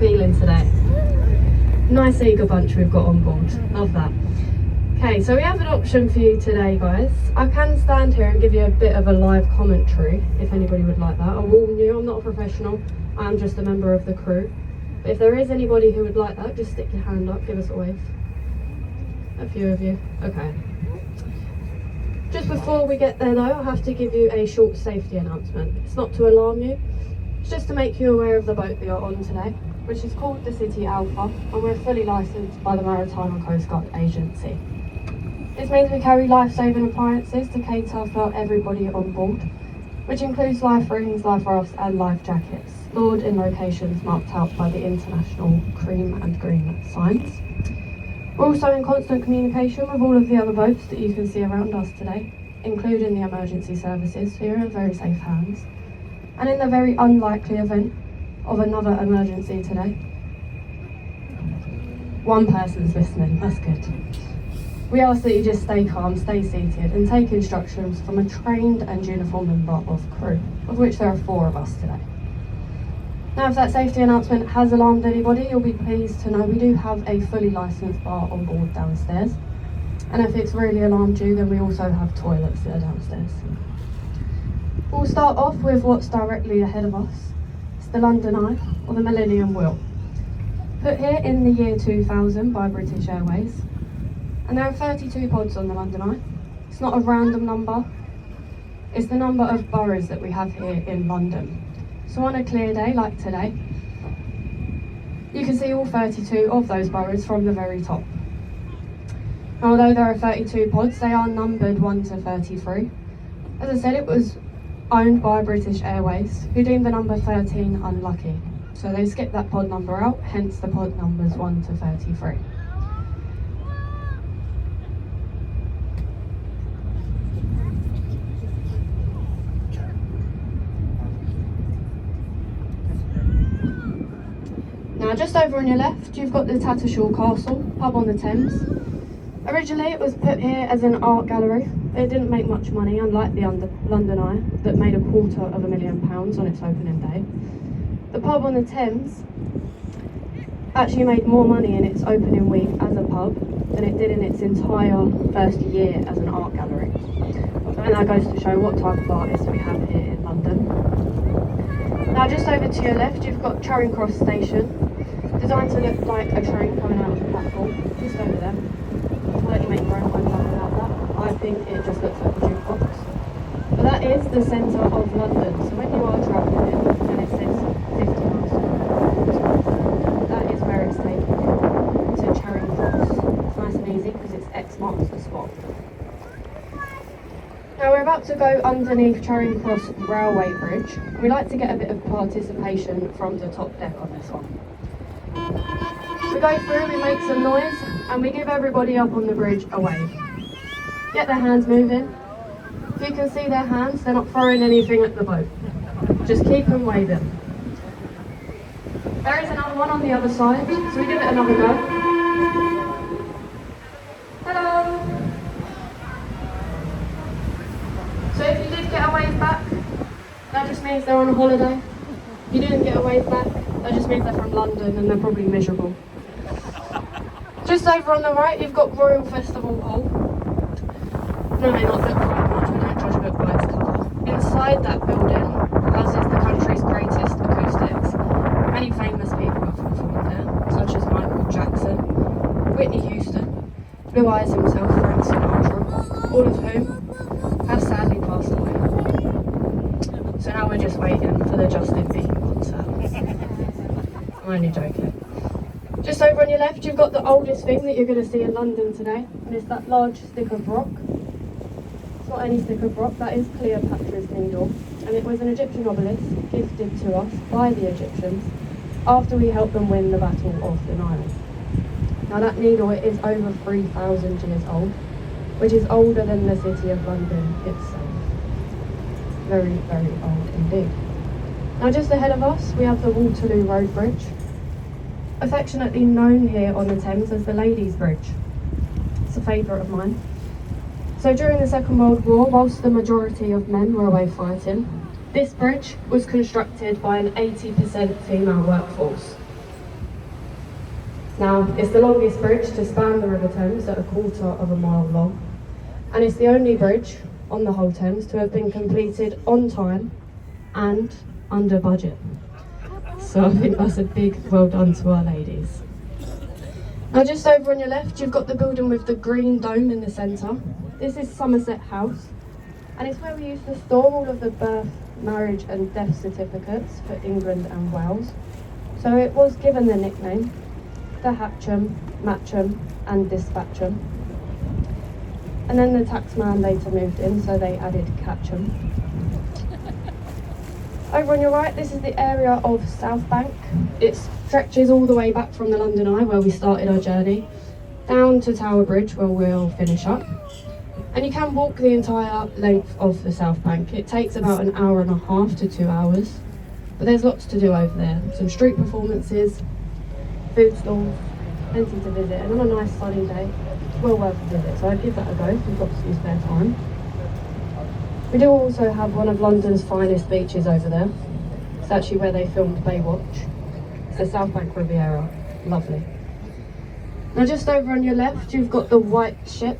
feeling today? Nice eager bunch we've got on board. Love that. Okay, so we have an option for you today, guys. I can stand here and give you a bit of a live commentary, if anybody would like that. I'll warn you, I'm not a professional, I'm just a member of the crew. But if there is anybody who would like that, just stick your hand up, give us a wave. A few of you, okay. Just before we get there though, I have to give you a short safety announcement. It's not to alarm you, it's just to make you aware of the boat that you're on today, which is called the City Alpha, and we're fully licensed by the Maritime and Coast Guard Agency. This means we carry life-saving appliances to cater for everybody on board, which includes life rings, life rafts and life jackets, stored in locations marked out by the international cream and green signs. We're also in constant communication with all of the other boats that you can see around us today, including the emergency services, so you're in very safe hands. And in the very unlikely event of another emergency today, one person's listening, that's good. We ask that you just stay calm, stay seated and take instructions from a trained and uniformed member of crew, of which there are 4 of us today. Now if that safety announcement has alarmed anybody, you'll be pleased to know we do have a fully licensed bar on board downstairs. And if it's really alarmed you, then we also have toilets that are downstairs. We'll start off with what's directly ahead of us. It's the London Eye, or the Millennium Wheel. Put here in the year 2000 by British Airways. And there are 32 pods on the London Eye. It's not a random number, it's the number of boroughs that we have here in London. So on a clear day like today, you can see all 32 of those boroughs from the very top. Although there are 32 pods, they are numbered 1 to 33. As I said, it was owned by British Airways, who deemed the number 13 unlucky. So they skipped that pod number out, hence the pod numbers 1 to 33. Now just over on your left, you've got the Tattershall Castle, pub on the Thames. Originally it was put here as an art gallery. It didn't make much money, unlike the London Eye, that made £250,000 on its opening day. The pub on the Thames actually made more money in its opening week as a pub than it did in its entire first year as an art gallery. So that goes to show what type of artists we have here in London. Now just over to your left, you've got Charing Cross Station, designed to look like a train coming out of the platform, just over there. I'll let you make your own mind up about that. I think it just looks like a jukebox. But that is the centre of London, so when you are travelling in and it says 50 miles an hour, that is where it's taking you, to Charing Cross. It's nice and easy because it's X marks the spot. Now we're about to go underneath Charing Cross Railway Bridge. We like to get a bit of participation from the top deck on this one. We go through, we make some noise, and we give everybody up on the bridge a wave. Get their hands moving. If you can see their hands, they're not throwing anything at the boat. Just keep them waving. There is another one on the other side, so we give it another go. Hello! So if you did get a wave back, that just means they're on a holiday. If you didn't get a wave back, that just means they're from London and they're probably miserable. Just over on the right, you've got Royal Festival Hall. No, may not look quite much, we don't judge a book by its cover. Inside that building houses the country's greatest acoustics. Many famous people have performed there, such as Michael Jackson, Whitney Houston, Blue Eyes himself, Frank Sinatra, all of whom have sadly passed away. So now we're just waiting for the Justin Bieber concert. I'm only joking. Just over on your left, you've got the oldest thing that you're going to see in London today, and it's that large stick of rock. It's not any stick of rock, that is Cleopatra's needle, and it was an Egyptian obelisk gifted to us by the Egyptians after we helped them win the Battle of the Nile. Now that needle is over 3,000 years old, which is older than the City of London itself. Very, very old indeed. Now just ahead of us, we have the Waterloo Road Bridge, affectionately known here on the Thames as the Ladies' Bridge. It's a favourite of mine. So during the Second World War, whilst the majority of men were away fighting, this bridge was constructed by an 80% female workforce. Now, it's the longest bridge to span the River Thames at 1/4 mile long, and it's the only bridge on the whole Thames to have been completed on time and under budget. So I think that's a big well done to our ladies. Now just over on your left, you've got the building with the green dome in the centre. This is Somerset House, and it's where we used to store all of the birth, marriage and death certificates for England and Wales. So it was given the nickname the Hatcham, Matcham and Dispatcham. And then the taxman later moved in, so they added Catcham. Over on your right, this is the area of South Bank. It stretches all the way back from the London Eye, where we started our journey, down to Tower Bridge, where we'll finish up. And you can walk the entire length of the South Bank. It takes about an hour and a half to 2 hours, but there's lots to do over there. Some street performances, food stalls, plenty to visit, and on a nice sunny day, it's well worth a visit, so I'd give that a go if you've got some spare time. We do also have one of London's finest beaches over there. It's actually where they filmed Baywatch. It's the South Bank Riviera, lovely. Now just over on your left, you've got the White Ship.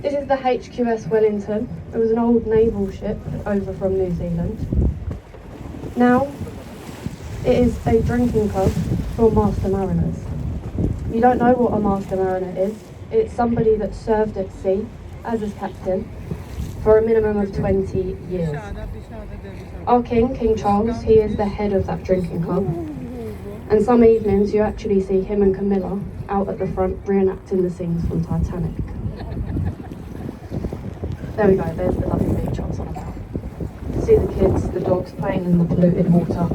This is the HQS Wellington. It was an old naval ship over from New Zealand. Now, it is a drinking club for master mariners. If you don't know what a master mariner is, it's somebody that served at sea as a captain for a minimum of 20 years. Our King, King Charles, he is the head of that drinking club. And some evenings you actually see him and Camilla out at the front reenacting the scenes from Titanic. There we go, there's the lovely beach I was on about. See the kids, the dogs playing in the polluted water.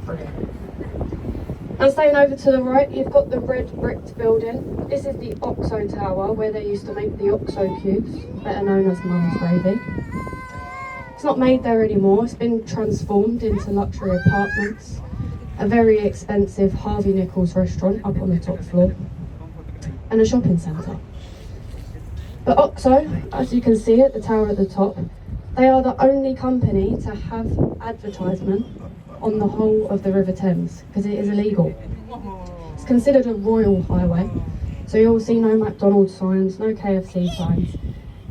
Brilliant. Now staying over to the right, you've got the red bricked building. This is the Oxo Tower, where they used to make the Oxo cubes, better known as Mum's Gravy. It's not made there anymore, it's been transformed into luxury apartments, a very expensive Harvey Nichols restaurant up on the top floor, and a shopping centre. But Oxo, as you can see at the tower at the top, they are the only company to have advertisement on the whole of the River Thames, because it is illegal. It's considered a royal highway, so you'll see no McDonald's signs, no KFC signs.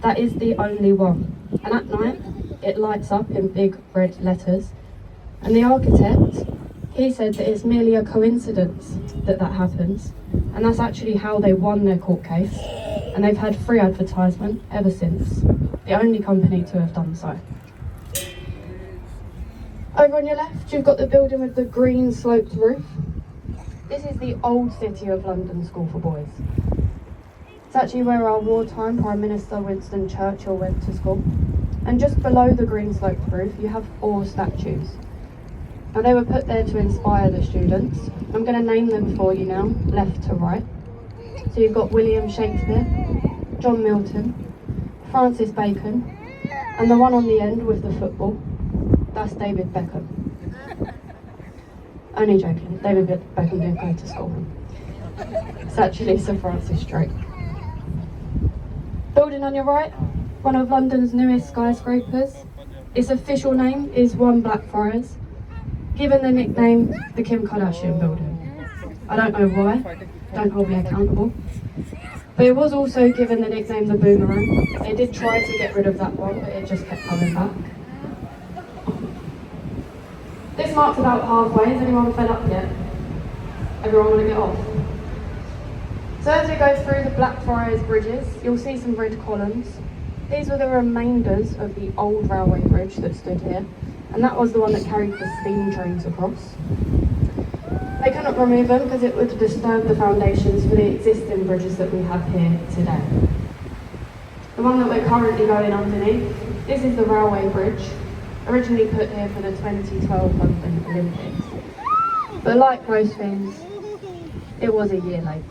That is the only one. And at night, it lights up in big red letters. And the architect, he said that it's merely a coincidence that that happens. And that's actually how they won their court case. And they've had free advertisement ever since. The only company to have done so. Over on your left, you've got the building with the green sloped roof. This is the old City of London School for Boys. It's actually where our wartime Prime Minister Winston Churchill went to school. And just below the green sloped roof, you have 4 statues. Now they were put there to inspire the students. I'm going to name them for you now, left to right. So you've got William Shakespeare, John Milton, Francis Bacon, and the one on the end with the football, that's David Beckham. Only joking, David Beckham didn't go to school. It's actually Sir Francis Drake. Building on your right, one of London's newest skyscrapers. Its official name is One Blackfriars, given the nickname the Kim Kardashian building. I don't know why, don't hold me accountable. But it was also given the nickname the Boomerang. They did try to get rid of that one, but it just kept coming back. This mark's about halfway. Is anyone fed up yet? Everyone want to get off? So as we go through the Blackfriars bridges, you'll see some red columns. These were the remainders of the old railway bridge that stood here, and that was the one that carried the steam trains across. They couldn't remove them because it would disturb the foundations for the existing bridges that we have here today. The one that we're currently going underneath, this is the railway bridge, originally put here for the 2012 London Olympics. But like most things, it was a year late.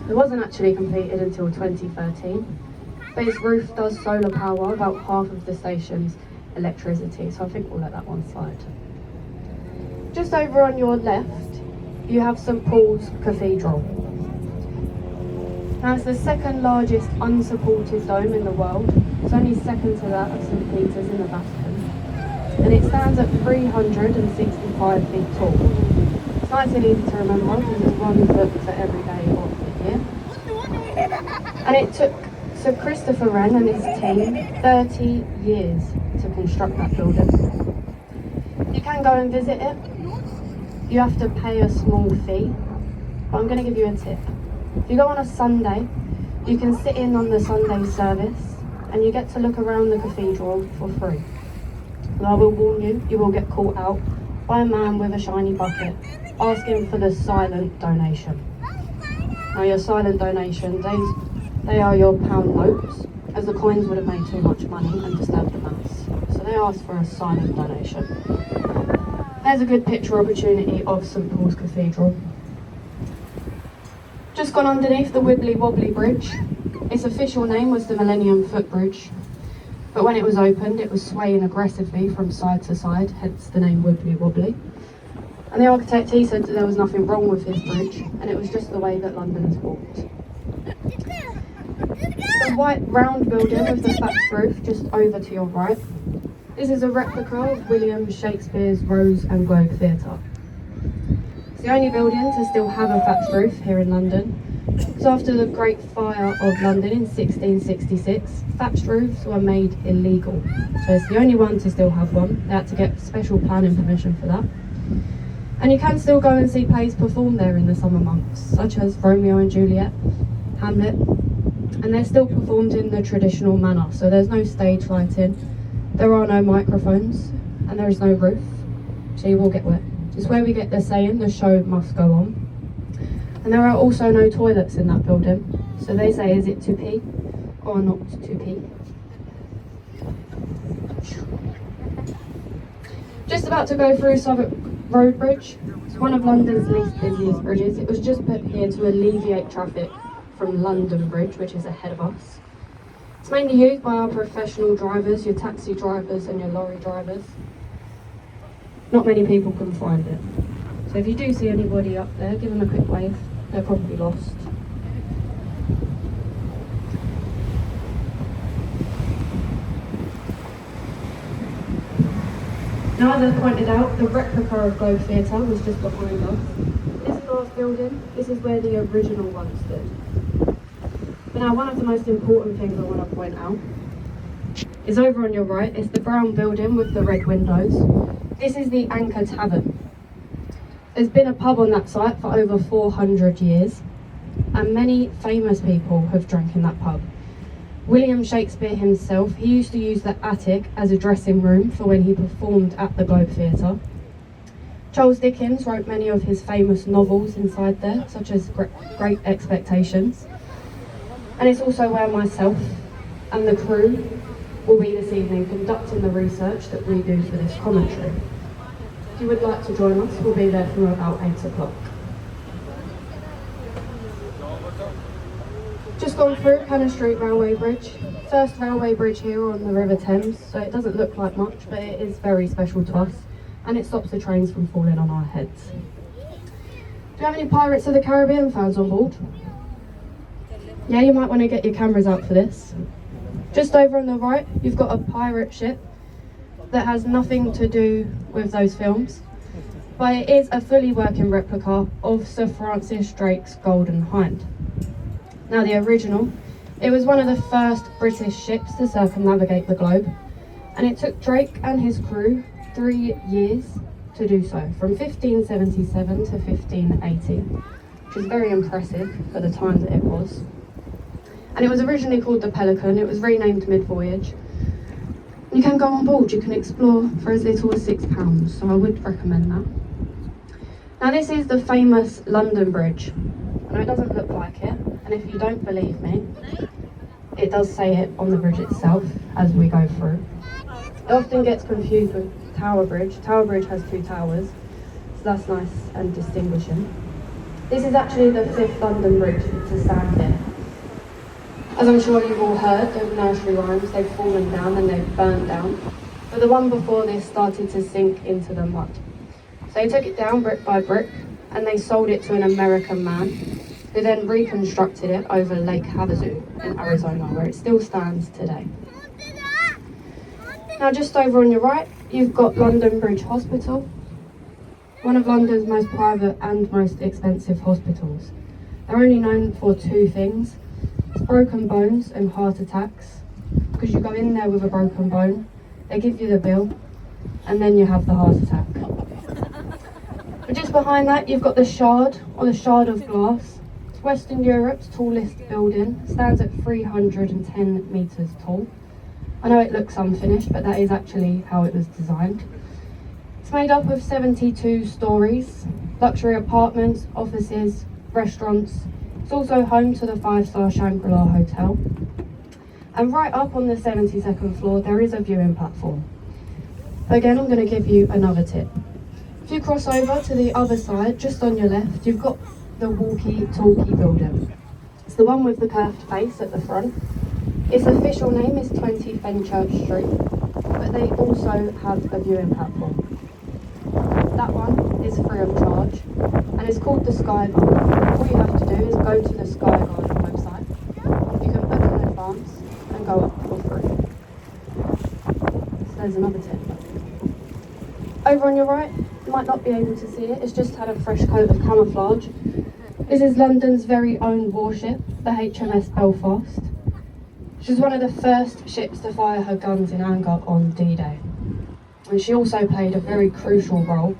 It wasn't actually completed until 2013, but its roof does solar power about half of the station's electricity, so I think we'll let that one slide. Just over on your left, you have St Paul's Cathedral. Now it's the second largest unsupported dome in the world. It's only second to that of St Peter's in the Vatican. And it stands at 365 feet tall. It's nice and easy to remember because it's one book for every day of the year. And it took Sir Christopher Wren and his team 30 years to construct that building. You can go and visit it. You have to pay a small fee, but I'm going to give you a tip. If you go on a Sunday, you can sit in on the Sunday service and you get to look around the cathedral for free. But I will warn you, you will get caught out by a man with a shiny bucket asking for the silent donation. Now your silent donation, they are your pound notes, as the coins would have made too much money and disturbed the mass. So they ask for a silent donation. There's a good picture opportunity of St Paul's Cathedral. Just gone underneath the Wibbly Wobbly Bridge. Its official name was the Millennium Footbridge, but when it was opened it was swaying aggressively from side to side, hence the name Wibbly Wobbly. And the architect, he said that there was nothing wrong with his bridge, and it was just the way that London is walked. The white round building with the thatched roof just over to your right. This is a replica of William Shakespeare's Rose and Globe Theatre. It's the only building to still have a thatched roof here in London. So after the Great Fire of London in 1666, thatched roofs were made illegal. So it's the only one to still have one. They had to get special planning permission for that. And you can still go and see plays performed there in the summer months, such as Romeo and Juliet, Hamlet, and they're still performed in the traditional manner. So there's no stage lighting, there are no microphones, and there is no roof, so you will get wet. It's where we get the saying, the show must go on. And there are also no toilets in that building, so they say, is it to pee or not to pee? Just about to go through Southwark Road Bridge. It's one of London's least busiest bridges. It was just put here to alleviate traffic from London Bridge, which is ahead of us. It's mainly used by our professional drivers, your taxi drivers and your lorry drivers. Not many people can find it. So if you do see anybody up there, give them a quick wave. They're probably lost. Now, as I pointed out, the replica of Globe Theatre was just behind us. This glass building, this is where the original one stood. But now, one of the most important things I want to point out is over on your right. It's the brown building with the red windows. This is the Anchor Tavern. There's been a pub on that site for over 400 years, and many famous people have drank in that pub. William Shakespeare himself, he used to use the attic as a dressing room for when he performed at the Globe Theatre. Charles Dickens wrote many of his famous novels inside there, such as Great Expectations. And it's also where myself and the crew will be this evening conducting the research that we do for this commentary. If you would like to join us, we'll be there from about 8 o'clock. Just gone through Cannon Street Railway Bridge. First railway bridge here on the River Thames, so it doesn't look like much, but it is very special to us, and it stops the trains from falling on our heads. Do you have any Pirates of the Caribbean fans on board? Yeah, you might want to get your cameras out for this. Just over on the right, you've got a pirate ship that has nothing to do with those films, but it is a fully working replica of Sir Francis Drake's Golden Hind. Now, the original, it was one of the first British ships to circumnavigate the globe, and it took Drake and his crew 3 years to do so, from 1577 to 1580, which is very impressive for the time that it was. And it was originally called the Pelican. It was renamed mid-voyage. You can go on board, you can explore for as little as £6, so I would recommend that. Now, this is the famous London Bridge. I know it doesn't look like it, and if you don't believe me, it does say it on the bridge itself as we go through. It often gets confused with Tower Bridge. Tower Bridge has 2 towers, so that's nice and distinguishing. This is actually the 5th London Bridge to stand here. As I'm sure you've all heard, the nursery rhymes, they've fallen down and they've burnt down. But the one before this started to sink into the mud. So they took it down brick by brick, and they sold it to an American man, who then reconstructed it over Lake Havasu in Arizona, where it still stands today. Now, just over on your right, you've got London Bridge Hospital. one of London's most private and most expensive hospitals. They're only known for two things. It's broken bones and heart attacks. Because you go in there with a broken bone, they give you the bill, and then you have the heart attack. But just behind that, you've got the Shard, or the Shard of Glass. It's Western Europe's tallest building, stands at 310 metres tall. I know it looks unfinished, but that is actually how it was designed. It's made up of 72 stories, luxury apartments, offices, restaurants. It's also home to the 5-star Shangri-La Hotel. And right up on the 72nd floor, there is a viewing platform. Again, I'm going to give you another tip. If you cross over to the other side, just on your left, you've got the walkie-talkie building. It's the one with the curved face at the front. Its official name is 20 Fenchurch Street, but they also have a viewing platform. That one is free of charge, and it's called the Sky Garden. All you have to do is go to the Sky Garden website. You can book in advance and go up for free. So there's another tip. Over on your right, you might not be able to see it, it's just had a fresh coat of camouflage. This is London's very own warship, the HMS Belfast. She was one of the first ships to fire her guns in anger on D-Day. And she also played a very crucial role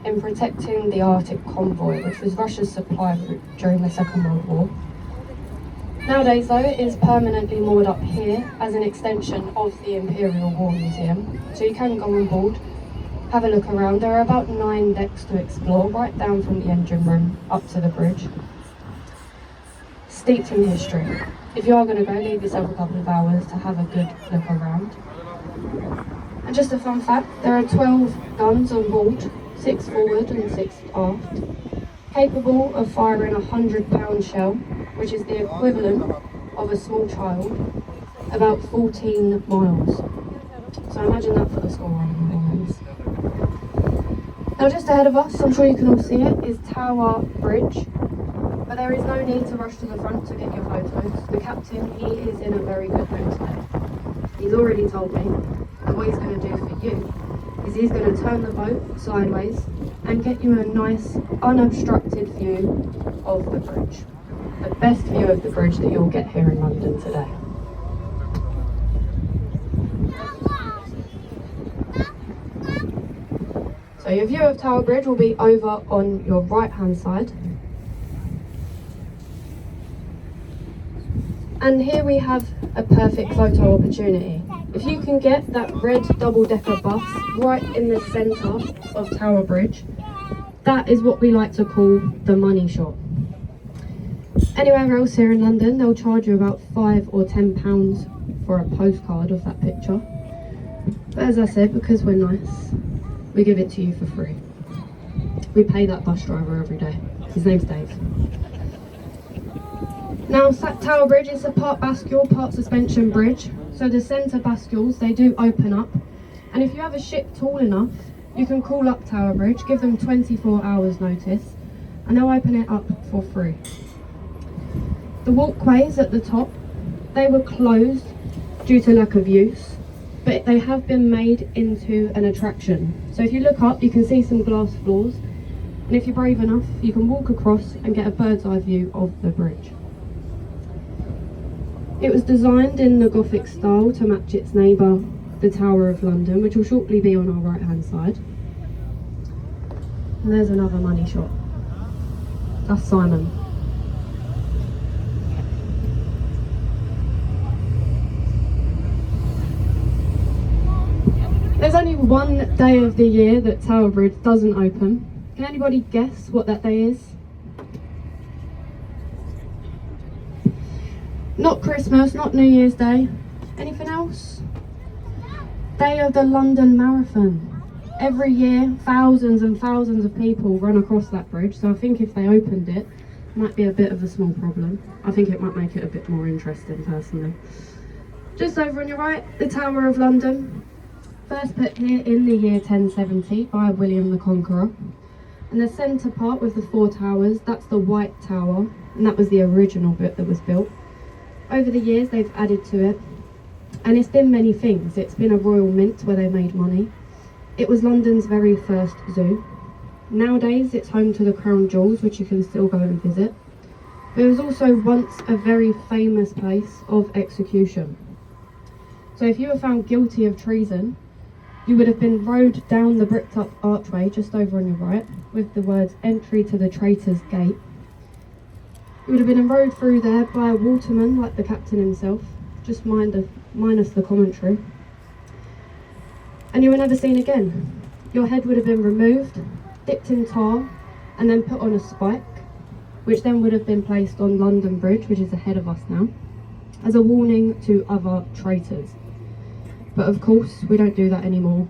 in protecting the Arctic convoy, which was Russia's supply route during the Second World War. Nowadays though, it is permanently moored up here as an extension of the Imperial War Museum, so you can go on board, have a look around. There are about 9 decks to explore, right down from the engine room up to the bridge. Steeped in history. If you are going to go, leave yourself a couple of hours to have a good look around. And just a fun fact, there are 12 guns on board, 6 forward and 6 aft, capable of firing a 100-pound shell, which is the equivalent of a small child, about 14 miles. So imagine that for the school running things. Now just ahead of us, I'm sure you can all see it, is Tower Bridge. But there is no need to rush to the front to get your photos. The captain, he is in a very good mood today. He's already told me that what he's going to do for you is he's going to turn the boat sideways and get you a nice, unobstructed view of the bridge. The best view of the bridge that you'll get here in London today. So your view of Tower Bridge will be over on your right hand side. And here we have a perfect photo opportunity. If you can get that red double-decker bus right in the centre of Tower Bridge, that is what we like to call the money shot. Anywhere else here in London, they'll charge you about £5 or £10 for a postcard of that picture. But as I said, because we're nice, we give it to you for free. We pay that bus driver every day. His name's Dave. Now, Tower Bridge is a part bascule, part suspension bridge. So the centre bascules, they do open up. And if you have a ship tall enough, you can call up Tower Bridge, give them 24 hours notice, and they'll open it up for free. The walkways at the top, they were closed due to lack of use, but they have been made into an attraction. So if you look up, you can see some glass floors, and if you're brave enough, you can walk across and get a bird's eye view of the bridge. It was designed in the Gothic style to match its neighbour, the Tower of London, which will shortly be on our right hand side. And there's another money shot. That's Simon. There's only one day of the year that Tower Bridge doesn't open. Can anybody guess what that day is? Not Christmas, not New Year's Day. Anything else? Day of the London Marathon. Every year, thousands and thousands of people run across that bridge, so I think if they opened it, it might be a bit of a small problem. I think it might make it a bit more interesting, personally. Just over on your right, the Tower of London. First put here in the year 1070 by William the Conqueror. And the centre part with the 4 towers, that's the White Tower, and that was the original bit that was built. Over the years they've added to it, and it's been many things. It's been a royal mint where they made money. It was London's very first zoo. Nowadays it's home to the Crown Jewels, which you can still go and visit. But it was also once a very famous place of execution. So if you were found guilty of treason, you would have been rowed down the bricked up archway just over on your right with the words "Entry to the Traitor's Gate." You would have been rowed through there by a waterman like the captain himself, just minus the commentary. And you were never seen again. Your head would have been removed, dipped in tar, and then put on a spike, which then would have been placed on London Bridge, which is ahead of us now, as a warning to other traitors. But of course, we don't do that anymore.